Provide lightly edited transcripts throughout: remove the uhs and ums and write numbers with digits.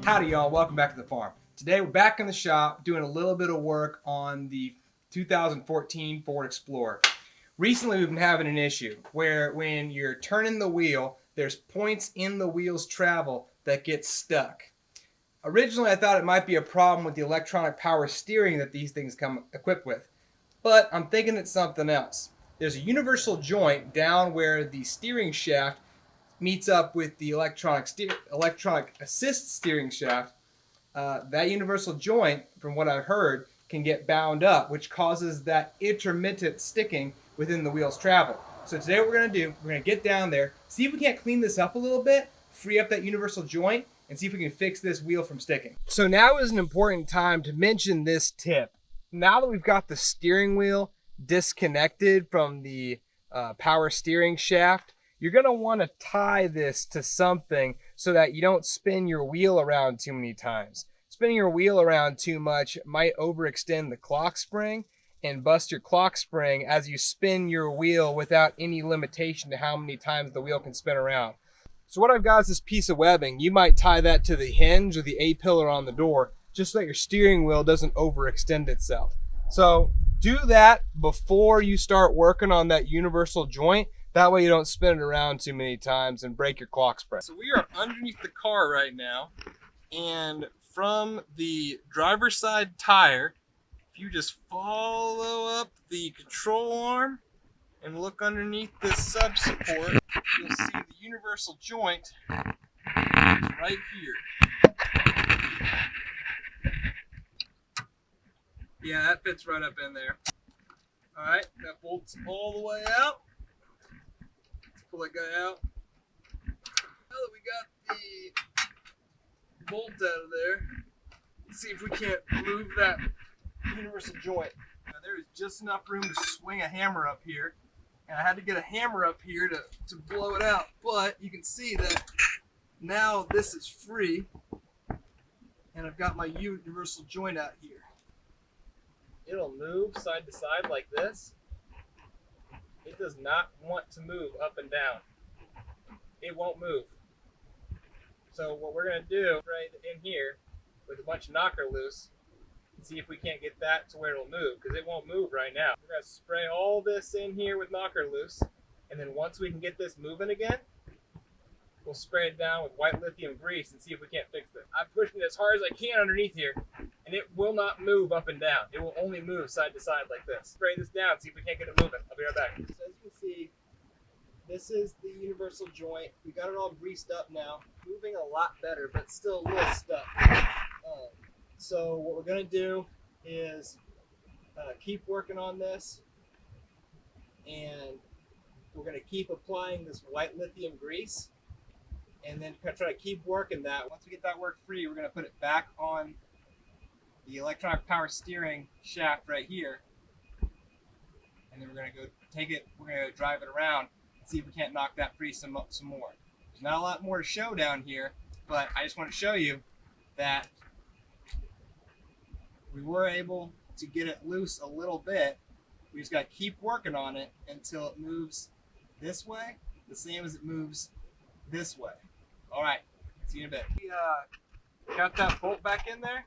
Howdy y'all, welcome back to the farm. Today we're back in the shop doing a little bit of work on the 2014 Ford Explorer. Recently we've been having an issue where when you're turning the wheel, there's points in the wheel's travel that get stuck. Originally I thought it might be a problem with the electronic power steering that these things come equipped with, but I'm thinking it's something else. There's a universal joint down where the steering shaft meets up with the electronic assist steering shaft. That universal joint, from what I've heard, can get bound up, which causes that intermittent sticking within the wheel's travel. So today what we're going to do, we're going to get down there, see if we can't clean this up a little bit, free up that universal joint, and see if we can fix this wheel from sticking. So now is an important time to mention this tip. Now that we've got the steering wheel disconnected from the power steering shaft, you're going to want to tie this to something so that you don't spin your wheel around too many times. Spinning your wheel around too much might overextend the clock spring and bust your clock spring as you spin your wheel without any limitation to how many times the wheel can spin around. So what I've got is this piece of webbing. You might tie that to the hinge or the A-pillar on the door just so that your steering wheel doesn't overextend itself. So do that before you start working on that universal joint. That way you don't spin it around too many times and break your clock spring. So we are underneath the car right now, and from the driver's side tire, if you just follow up the control arm and look underneath this sub support, you'll see the universal joint right here. Yeah, that fits right up in there. All right, that bolts all the way out. Pull that guy out. Now that we got the bolt out of there, let's see if we can't move that universal joint. Now there is just enough room to swing a hammer up here, and I had to get a hammer up here to blow it out, but you can see that now this is free, and I've got my universal joint out here. It'll move side to side like this. It does not want to move up and down. It won't move. So what we're going to do right in here with a bunch of knocker loose and see if we can't get that to where it'll move, because it won't move right now. We're going to spray all this in here with knocker loose, and then once we can get this moving again, we'll spray it down with white lithium grease and see if we can't fix it. I'm pushing it as hard as I can underneath here, and it will not move up and down. It will only move side to side like this. Spray this down, see if we can't get it moving. I'll be right back. So as you can see, this is the universal joint. We got it all greased up now. Moving a lot better, but still a little stuck. So what we're gonna do is keep working on this, and we're gonna keep applying this white lithium grease, and then try to keep working that. Once we get that work free, we're gonna put it back on the electronic power steering shaft right here, and then we're gonna go take it, we're gonna drive it around and see if we can't knock that free some more. There's not a lot more to show down here, but I just want to show you that we were able to get it loose a little bit. We just got to keep working on it until it moves this way, the same as it moves this way. All right, see you in a bit. We got that bolt back in there,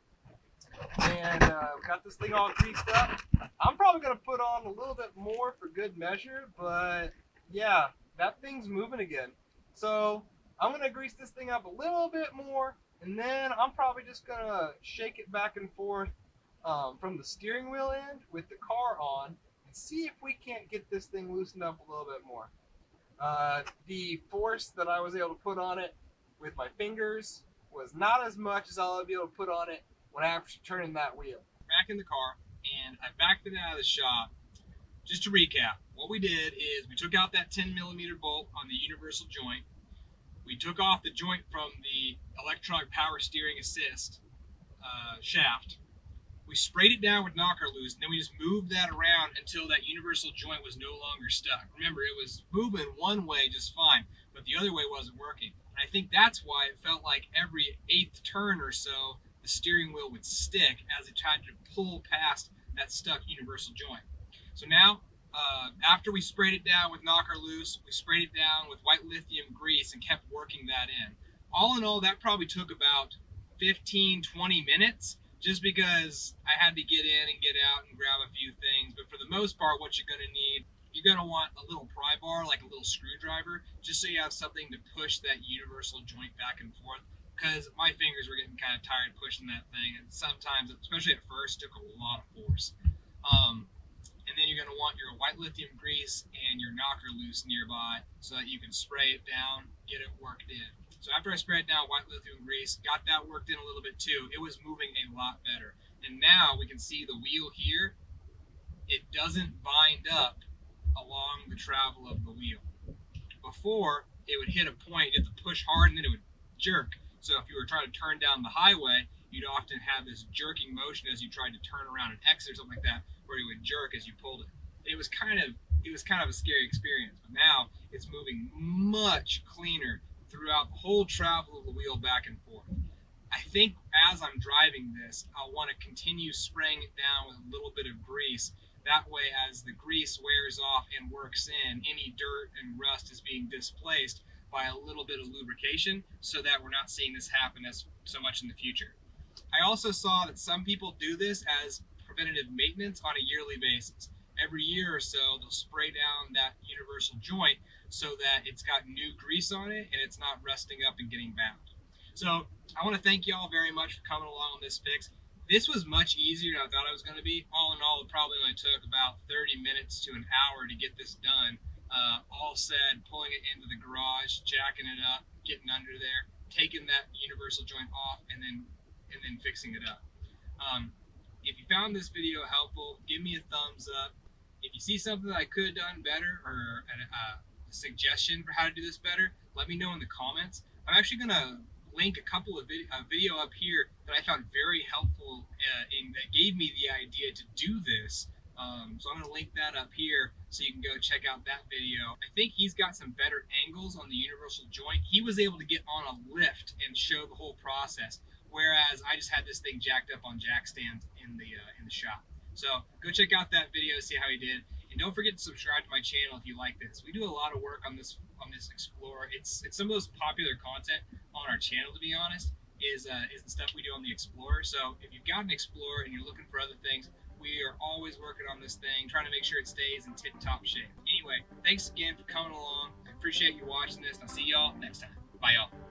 and we got this thing all greased up. I'm probably going to put on a little bit more for good measure, but yeah, that thing's moving again. So I'm going to grease this thing up a little bit more, and then I'm probably just going to shake it back and forth from the steering wheel end with the car on and see if we can't get this thing loosened up a little bit more. The force that I was able to put on it with my fingers was not as much as I'll be able to put on it when I actually turn in that wheel. Back in the car, and I backed it out of the shop. Just to recap, what we did is we took out that 10mm bolt on the universal joint. We took off the joint from the electronic power steering assist shaft. We sprayed it down with knocker loose, and then we just moved that around until that universal joint was no longer stuck. Remember, it was moving one way just fine, but the other way wasn't working. And I think that's why it felt like every 8th turn or so, the steering wheel would stick as it tried to pull past that stuck universal joint. So now, after we sprayed it down with knocker loose, we sprayed it down with white lithium grease and kept working that in. All in all, that probably took about 15-20 minutes, just because I had to get in and get out and grab a few things. But for the most part, what you're going to need, you're going to want a little pry bar, like a little screwdriver, just so you have something to push that universal joint back and forth, because my fingers were getting kind of tired pushing that thing, and sometimes, especially at first, took a lot of force. And then you're going to want your white lithium grease and your knocker loose nearby so that you can spray it down, get it worked in. So after I sprayed down white lithium grease, got that worked in a little bit too, it was moving a lot better. And now we can see the wheel here, it doesn't bind up along the travel of the wheel. Before, it would hit a point, you have to push hard, and then it would jerk. So if you were trying to turn down the highway, you'd often have this jerking motion as you tried to turn around an exit or something like that, where it would jerk as you pulled it. It was kind of a scary experience, but now it's moving much cleaner throughout the whole travel of the wheel back and forth. I think as I'm driving this, I'll want to continue spraying it down with a little bit of grease. That way, as the grease wears off and works in, any dirt and rust is being displaced by a little bit of lubrication, so that we're not seeing this happen so much in the future. I also saw that some people do this as preventative maintenance on a yearly basis. Every year or so, they'll spray down that universal joint so that it's got new grease on it and it's not rusting up and getting bound. So I want to thank y'all very much for coming along on this fix. This was much easier than I thought it was going to be. All in all, it probably only took about 30 minutes to an hour to get this done. All said, pulling it into the garage, jacking it up, getting under there, taking that universal joint off, and then fixing it up. If you found this video helpful, give me a thumbs up. If you see something that I could have done better, or a suggestion for how to do this better, let me know in the comments. I'm actually going to link a couple of video up here that I found very helpful that gave me the idea to do this. So I'm going to link that up here so you can go check out that video. I think he's got some better angles on the universal joint. He was able to get on a lift and show the whole process, whereas I just had this thing jacked up on jack stands in the shop. So go check out that video, see how he did, and don't forget to subscribe to my channel if you like this. We do a lot of work on this Explorer. It's some of those popular content on our channel, to be honest, is the stuff we do on the Explorer. So if you've got an Explorer and you're looking for other things, we are always working on this thing, trying to make sure it stays in tip-top shape. Anyway, thanks again for coming along. I appreciate you watching this, and I'll see y'all next time. Bye, y'all.